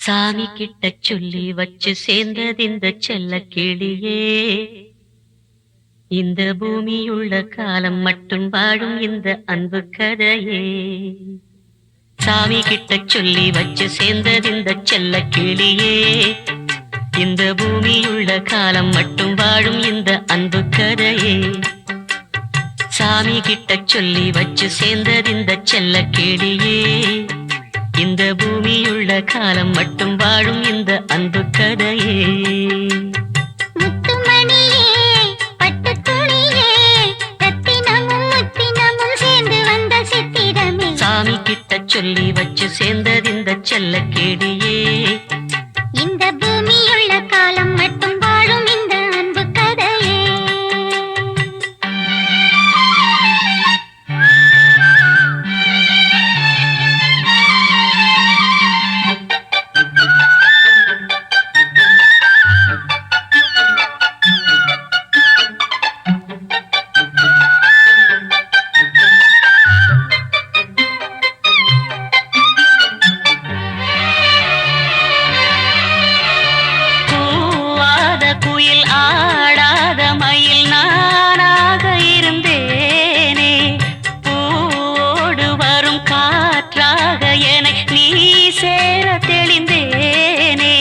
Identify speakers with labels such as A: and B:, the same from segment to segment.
A: சாமி கிட்ட சொல்லி வச்சு சேர்ந்தது இந்த செல்ல கிளியே. இந்த பூமியுள்ள காலம் மட்டும் வாழும் இந்த அன்பு கதையே. சாமி கிட்ட சொல்லி வச்சு சேர்ந்தது இந்த செல்ல கிளியே. இந்த பூமியுள்ள காலம் மட்டும் வாழும் இந்த அன்பு கதையே. சாமி கிட்ட சொல்லி வச்சு சேர்ந்தது இந்த செல்ல கிளியே. இந்த பூமியுள்ள காலம் மட்டும் வாழும் இந்த அன்பு கதையே. சாமி கிட்ட சொல்லி வச்சு சேர்ந்தது இந்த செல்ல கிளியே.
B: இந்த பூமியுள்ள காலம் மட்டும் வாழும் இந்த அன்பு கதையே.
A: குயில் ஆடாத மயில் நானாக இருந்தேனே. பூவோடு வரும் காற்றாக என நீ சேர தெளிந்தேனே.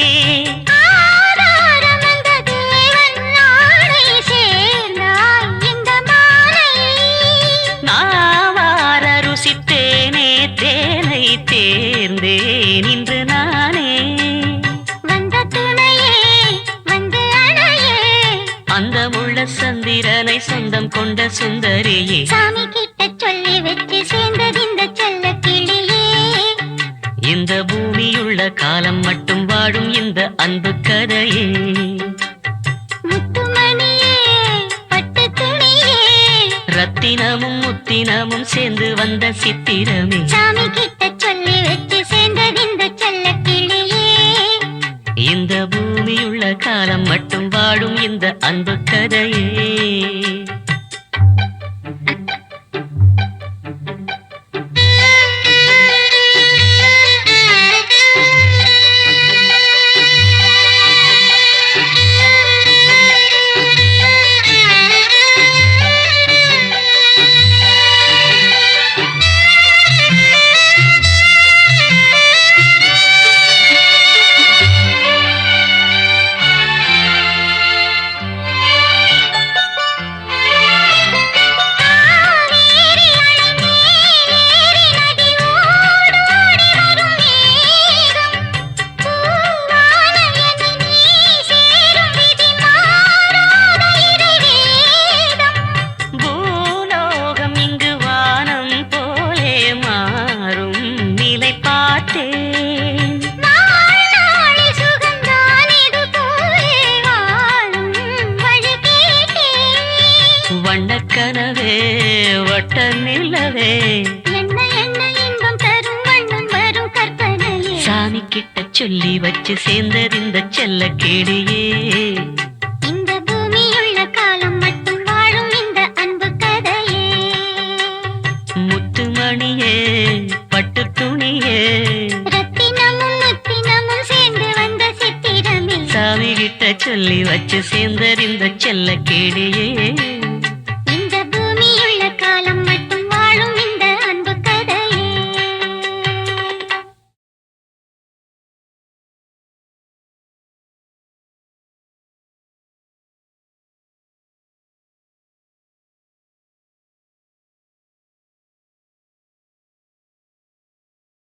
A: நாவார ருசித்தேனே தேனை தேர்ந்தேன் இன்று நானே. அந்த முள்ள சந்திரனை சொந்தம் கொண்ட சுந்தரியே.
B: சாமி கிட்ட சொல்லி வச்சு சேர்ந்தது இந்த செல்ல கிளியே.
A: இந்த பூமியுள்ள காலம் மட்டும் வாழும் இந்த அன்பு கதையே.
B: முத்துமணியே பட்டு துணியே
A: ரத்தினமும் முத்தினமும் சேர்ந்து வந்த சித்திரமே.
B: சாமி கிட்ட சொல்லி வச்சு சேர்ந்தது இந்த செல்ல கிளியே.
A: இந்த பூமியுள்ள காலம் மட்டும் வாழும் இந்த அன்பு கதையே. வண்ணக்கனவே வட்ட நிலவே
B: என்ன என்ன இன்பம் தரும் வண்ணம் வரும் கற்பனையே.
A: சாமி கிட்ட சொல்லி வச்சு சேர்ந்தது இந்த செல்ல கிளியே.
B: இந்த பூமியுள்ள காலம் மட்டும் வாழும் இந்த அன்பு கதையே.
A: முத்துமணியே பட்டு துணியே
B: ரத்தினமும் முத்தினமும் சேர்ந்து வந்த சித்திரமே.
A: சாமி கிட்ட சொல்லி வச்சு சேர்ந்தது இந்த செல்ல கிளியே.